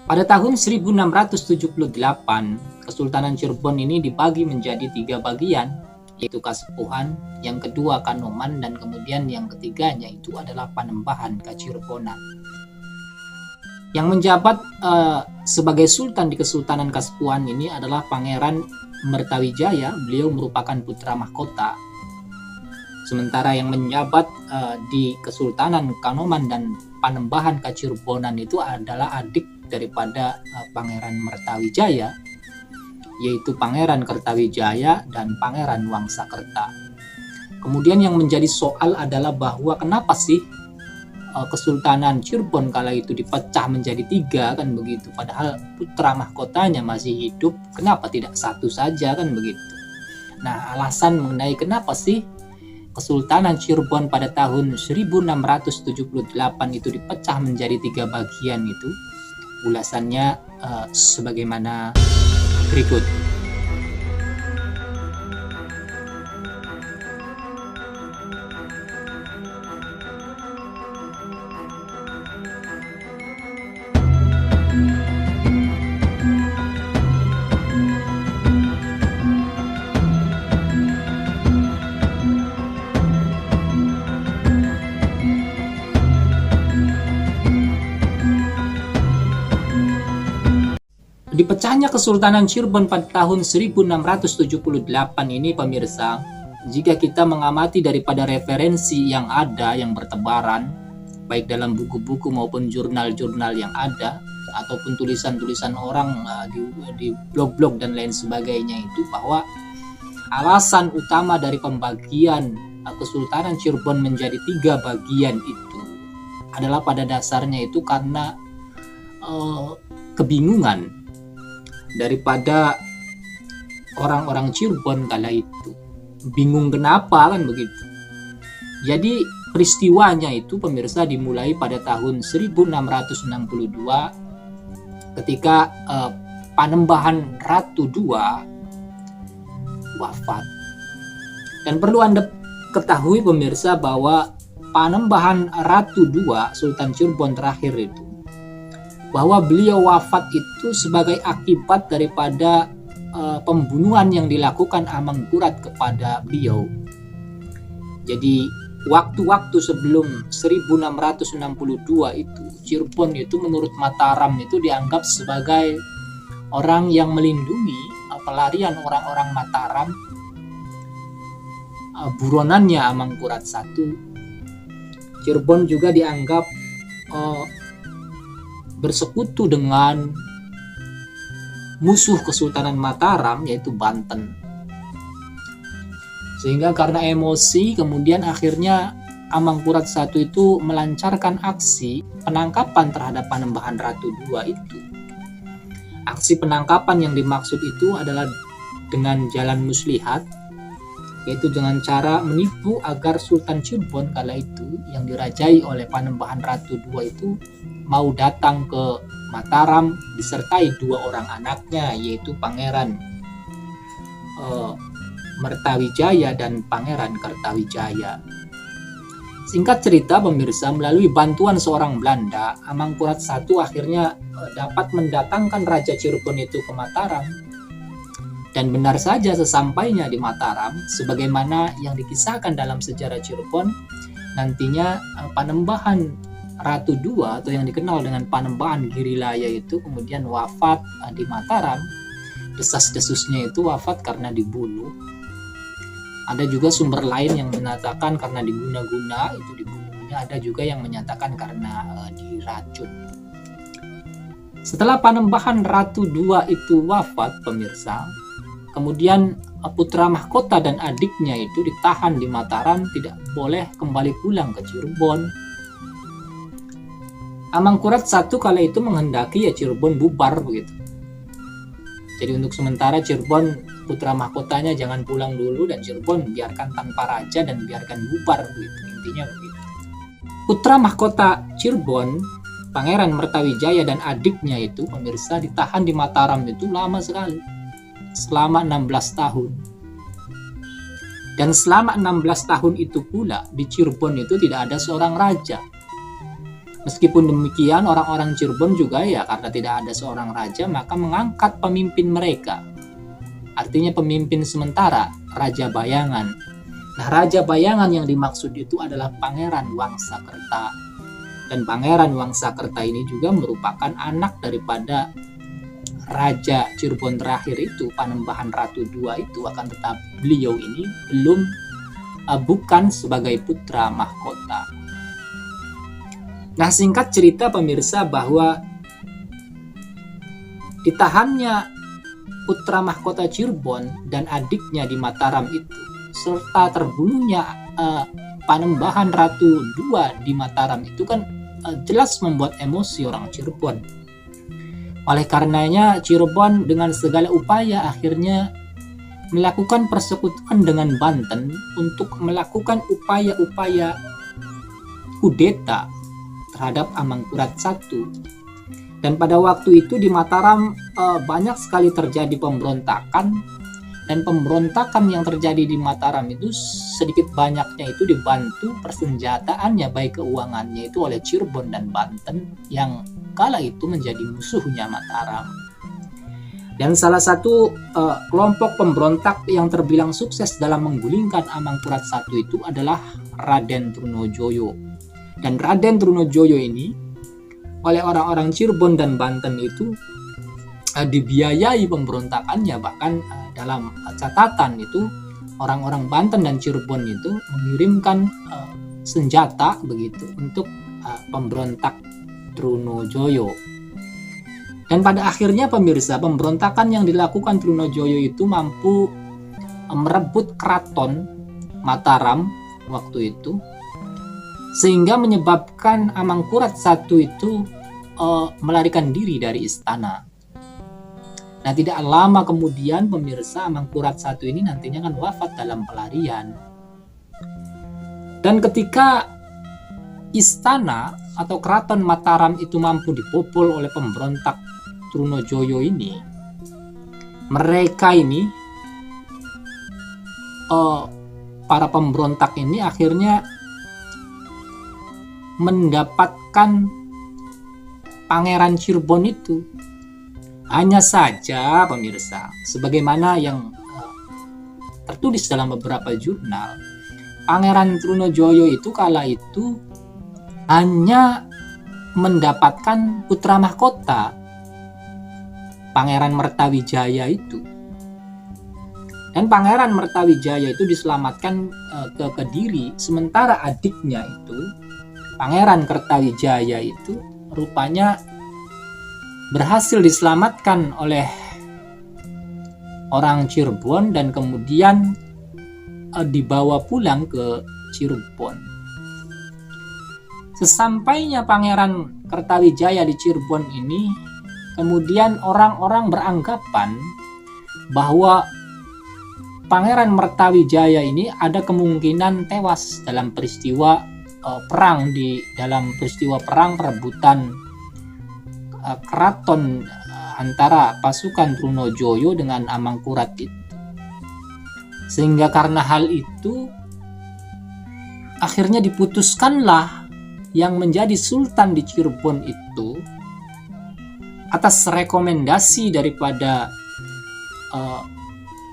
Pada tahun 1678, Kesultanan Cirebon ini dibagi menjadi 3 bagian, yaitu Kasepuhan, yang kedua Kanoman, dan kemudian yang ketiganya itu adalah Panembahan Kacirebonan. Yang menjabat sebagai Sultan di Kesultanan Kasepuhan ini adalah Pangeran Mertawijaya. Beliau merupakan putra mahkota. Sementara yang menjabat di Kesultanan Kanoman dan Panembahan Kacirebonan itu adalah adik daripada Pangeran Mertawijaya, yaitu Pangeran Kertawijaya dan Pangeran Wangsakerta. Kemudian yang menjadi soal adalah bahwa kenapa sih Kesultanan Cirebon kala itu dipecah menjadi 3, kan begitu, padahal putra mahkotanya masih hidup, kenapa tidak satu saja, kan begitu. Nah, alasan mengenai kenapa sih Kesultanan Cirebon pada tahun 1678 itu dipecah menjadi 3 bagian itu, ulasannya sebagaimana berikut. Dipecahnya Kesultanan Cirebon pada tahun 1678 ini, pemirsa, jika kita mengamati daripada referensi yang ada yang bertebaran, baik dalam buku-buku maupun jurnal-jurnal yang ada, ataupun tulisan-tulisan orang di blog-blog dan lain sebagainya, itu bahwa alasan utama dari pembagian Kesultanan Cirebon menjadi 3 bagian itu adalah pada dasarnya itu karena kebingungan daripada orang-orang Cirebon kala itu. Bingung kenapa, kan begitu. Jadi peristiwanya itu, pemirsa, dimulai pada tahun 1662 ketika Panembahan Ratu II wafat. Dan perlu Anda ketahui, pemirsa, bahwa Panembahan Ratu II, Sultan Cirebon terakhir itu, bahwa beliau wafat itu sebagai akibat daripada pembunuhan yang dilakukan Amangkurat kepada beliau. Jadi waktu-waktu sebelum 1662 itu, Cirebon itu menurut Mataram itu dianggap sebagai orang yang melindungi pelarian orang-orang Mataram, buronannya Amangkurat I. Cirebon juga dianggap bersekutu dengan musuh Kesultanan Mataram, yaitu Banten. Sehingga karena emosi, kemudian akhirnya Amangkurat I itu melancarkan aksi penangkapan terhadap Panembahan Ratu II itu. Aksi penangkapan yang dimaksud itu adalah dengan jalan muslihat, yaitu dengan cara menipu agar Sultan Cirebon kala itu yang dirajai oleh Panembahan Ratu II itu mau datang ke Mataram disertai 2 orang anaknya, yaitu Pangeran Mertawijaya dan Pangeran Kertawijaya. Singkat cerita, pemirsa, melalui bantuan seorang Belanda, Amangkurat I akhirnya dapat mendatangkan Raja Cirebon itu ke Mataram. Dan benar saja, sesampainya di Mataram, sebagaimana yang dikisahkan dalam sejarah Cirebon, nantinya Panembahan Ratu II atau yang dikenal dengan Panembahan Girilaya itu kemudian wafat di Mataram. Desas-desusnya itu wafat karena dibunuh. Ada juga sumber lain yang menyatakan karena diguna-guna itu dibunuhnya, ada juga yang menyatakan karena diracun. Setelah Panembahan Ratu II itu wafat, pemirsa, kemudian putra mahkota dan adiknya itu ditahan di Mataram, tidak boleh kembali pulang ke Cirebon. Amangkurat I kala itu menghendaki Cirebon bubar begitu. Jadi untuk sementara Cirebon putra mahkotanya jangan pulang dulu, dan Cirebon biarkan tanpa raja dan biarkan bubar begitu. Intinya begitu. Putra mahkota Cirebon, Pangeran Mertawijaya dan adiknya itu, pemirsa, ditahan di Mataram itu lama sekali. Selama 16 tahun. Dan selama 16 tahun itu pula di Cirebon itu tidak ada seorang raja. Meskipun demikian, orang-orang Cirebon juga ya karena tidak ada seorang raja maka mengangkat pemimpin mereka. Artinya pemimpin sementara, Raja Bayangan. Nah, Raja Bayangan yang dimaksud itu adalah Pangeran Wangsakerta. Dan Pangeran Wangsakerta ini juga merupakan anak daripada Raja Cirebon terakhir itu, Panembahan Ratu II itu, akan tetapi beliau ini bukan sebagai putra mahkota. Nah, singkat cerita pemirsa, bahwa ditahannya putra mahkota Cirebon dan adiknya di Mataram itu, serta terbunuhnya Panembahan Ratu II di Mataram itu kan jelas membuat emosi orang Cirebon. Oleh karenanya Cirebon dengan segala upaya akhirnya melakukan persekutuan dengan Banten untuk melakukan upaya-upaya kudeta terhadap Amangkurat I. Dan pada waktu itu di Mataram banyak sekali terjadi pemberontakan, dan pemberontakan yang terjadi di Mataram itu sedikit banyaknya itu dibantu persenjataannya baik keuangannya itu oleh Cirebon dan Banten yang kala itu menjadi musuhnya Mataram. Dan salah satu kelompok pemberontak yang terbilang sukses dalam menggulingkan Amangkurat I itu adalah Raden Trunojoyo. Dan Raden Trunojoyo ini oleh orang-orang Cirebon dan Banten itu dibiayai pemberontakannya. Bahkan dalam catatan itu orang-orang Banten dan Cirebon itu mengirimkan senjata begitu untuk pemberontak Trunojoyo. Dan pada akhirnya pemirsa, pemberontakan yang dilakukan Trunojoyo itu mampu merebut keraton Mataram waktu itu, sehingga menyebabkan Amangkurat I itu melarikan diri dari istana. Nah, tidak lama kemudian pemirsa, Amangkurat I ini nantinya kan wafat dalam pelarian. Dan ketika istana atau keraton Mataram itu mampu dibobol oleh pemberontak Trunojoyo ini, mereka ini para pemberontak ini akhirnya mendapatkan Pangeran Cirebon itu. Hanya saja pemirsa, sebagaimana yang tertulis dalam beberapa jurnal, Pangeran Trunojoyo itu kala itu hanya mendapatkan putra mahkota, Pangeran Mertawijaya itu. Dan Pangeran Mertawijaya itu diselamatkan ke Kediri, sementara adiknya itu, Pangeran Kertawijaya itu rupanya berhasil diselamatkan oleh orang Cirebon dan kemudian dibawa pulang ke Cirebon. Sesampainya Pangeran Kertawijaya di Cirebon ini, kemudian orang-orang beranggapan bahwa Pangeran Mertawijaya ini ada kemungkinan tewas dalam peristiwa dalam peristiwa perang perebutan keraton antara pasukan Trunojoyo dengan Amangkurat itu. Sehingga karena hal itu akhirnya diputuskanlah yang menjadi sultan di Cirebon itu atas rekomendasi daripada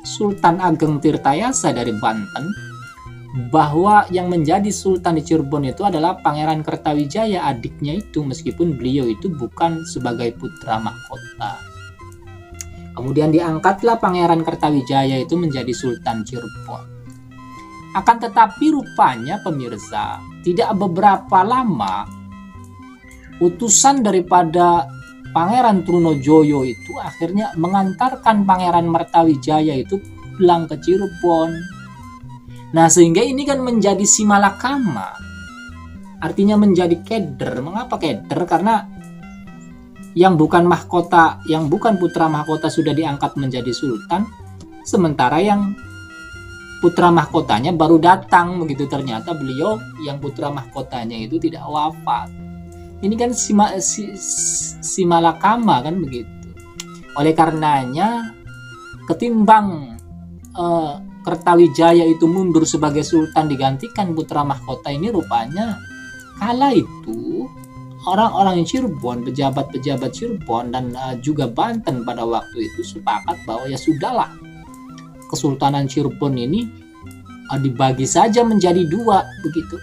Sultan Ageng Tirtayasa dari Banten, bahwa yang menjadi sultan di Cirebon itu adalah Pangeran Kertawijaya, adiknya itu, meskipun beliau itu bukan sebagai putra mahkota. Kemudian diangkatlah Pangeran Kertawijaya itu menjadi sultan Cirebon. Akan tetapi rupanya pemirsa, tidak beberapa lama utusan daripada Pangeran Trunojoyo itu akhirnya mengantarkan Pangeran Mertawijaya itu pulang ke Cirebon. Nah, sehingga ini kan menjadi simalakama, artinya menjadi keder. Mengapa keder? Karena yang bukan mahkota, yang bukan putra mahkota sudah diangkat menjadi sultan, sementara yang putra mahkotanya baru datang begitu, ternyata beliau yang putra mahkotanya itu tidak wafat. Ini kan simalakama kan begitu. Oleh karenanya ketimbang Kertawijaya itu mundur sebagai sultan digantikan putra mahkota ini, rupanya kala itu orang-orang Cirebon, pejabat-pejabat Cirebon dan juga Banten pada waktu itu sepakat bahwa ya sudahlah, Kesultanan Cirebon ini dibagi saja menjadi dua begitu.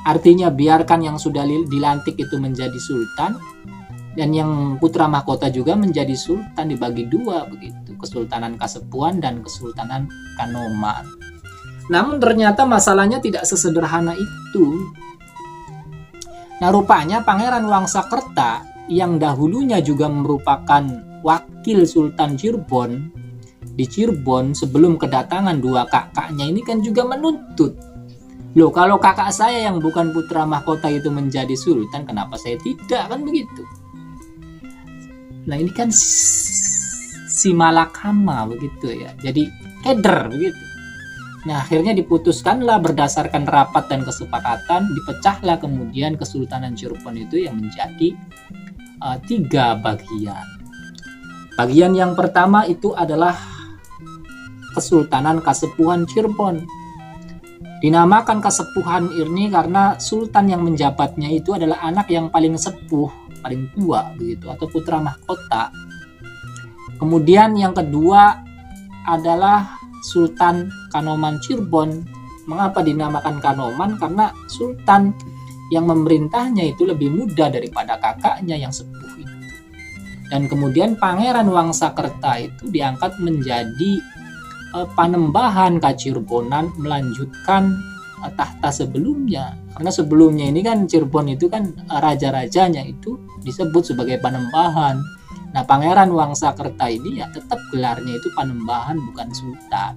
Artinya biarkan yang sudah dilantik itu menjadi sultan, dan yang putra mahkota juga menjadi sultan, dibagi dua begitu, Kesultanan Kasepuhan dan Kesultanan Kanoman. Namun ternyata masalahnya tidak sesederhana itu. Nah, rupanya Pangeran Wangsakerta yang dahulunya juga merupakan wakil Sultan Cirebon di Cirebon sebelum kedatangan dua kakaknya ini kan juga menuntut, loh, kalau kakak saya yang bukan putra mahkota itu menjadi sultan, kenapa saya tidak, kan begitu. Nah, ini kan si malakama begitu ya, jadi keder begitu. Nah, akhirnya diputuskanlah berdasarkan rapat dan kesepakatan, dipecahlah kemudian Kesultanan Cirebon itu yang menjadi 3 bagian. Bagian yang pertama itu adalah Kesultanan Kasepuhan Cirebon. Dinamakan Kasepuhan ini karena sultan yang menjabatnya itu adalah anak yang paling sepuh, paling tua begitu, atau putra mahkota. Kemudian yang kedua adalah Sultan Kanoman Cirebon. Mengapa dinamakan Kanoman? Karena sultan yang memerintahnya itu lebih muda daripada kakaknya yang sepuh itu. Dan kemudian Pangeran Wangsakerta itu diangkat menjadi Panembahan Kacirebonan, melanjutkan tahta sebelumnya. Karena sebelumnya ini kan Cirebon itu kan raja-rajanya itu disebut sebagai Panembahan. Nah, Pangeran Wangsakerta ini ya tetap gelarnya itu Panembahan, bukan sultan.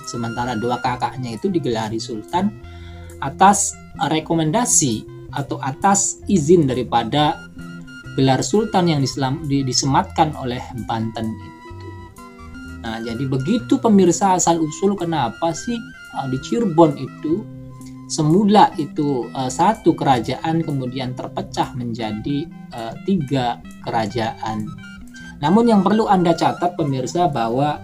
Sementara dua kakaknya itu digelari sultan atas rekomendasi atau atas izin daripada gelar sultan yang disematkan oleh Banten itu. Nah, jadi begitu pemirsa asal-usul kenapa sih di Cirebon itu semula itu satu kerajaan kemudian terpecah menjadi 3 kerajaan. Namun yang perlu Anda catat pemirsa bahwa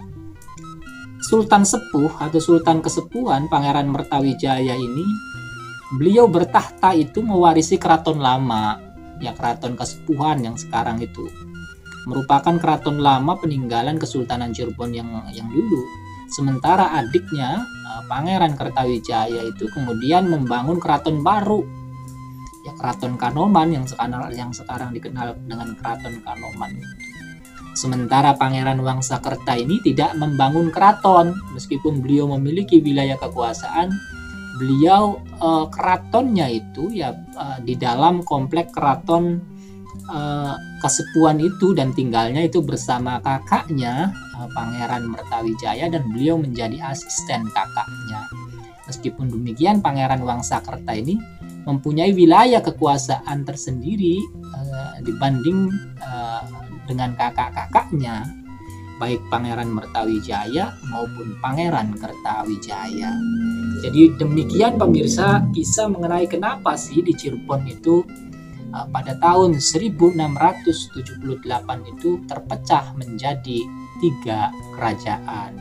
Sultan Sepuh atau Sultan Kesepuhan Pangeran Mertawijaya ini, beliau bertahta itu mewarisi keraton lama, ya keraton Kesepuhan yang sekarang itu merupakan keraton lama peninggalan Kesultanan Cirebon yang dulu. Sementara adiknya Pangeran Kertawijaya itu kemudian membangun keraton baru, ya keraton Kanoman yang sekarang dikenal dengan keraton Kanoman. Sementara Pangeran Wangsakerta ini tidak membangun keraton, meskipun beliau memiliki wilayah kekuasaan, beliau keratonnya itu ya di dalam komplek keraton Kasepuhan itu, dan tinggalnya itu bersama kakaknya Pangeran Mertawijaya, dan beliau menjadi asisten kakaknya. Meskipun demikian Pangeran Wangsakerta ini mempunyai wilayah kekuasaan tersendiri dibanding dengan kakak-kakaknya, baik Pangeran Mertawijaya maupun Pangeran Kertawijaya. Jadi demikian pemirsa kisah mengenai kenapa sih di Cirebon itu pada tahun 1678 itu terpecah menjadi 3 kerajaan.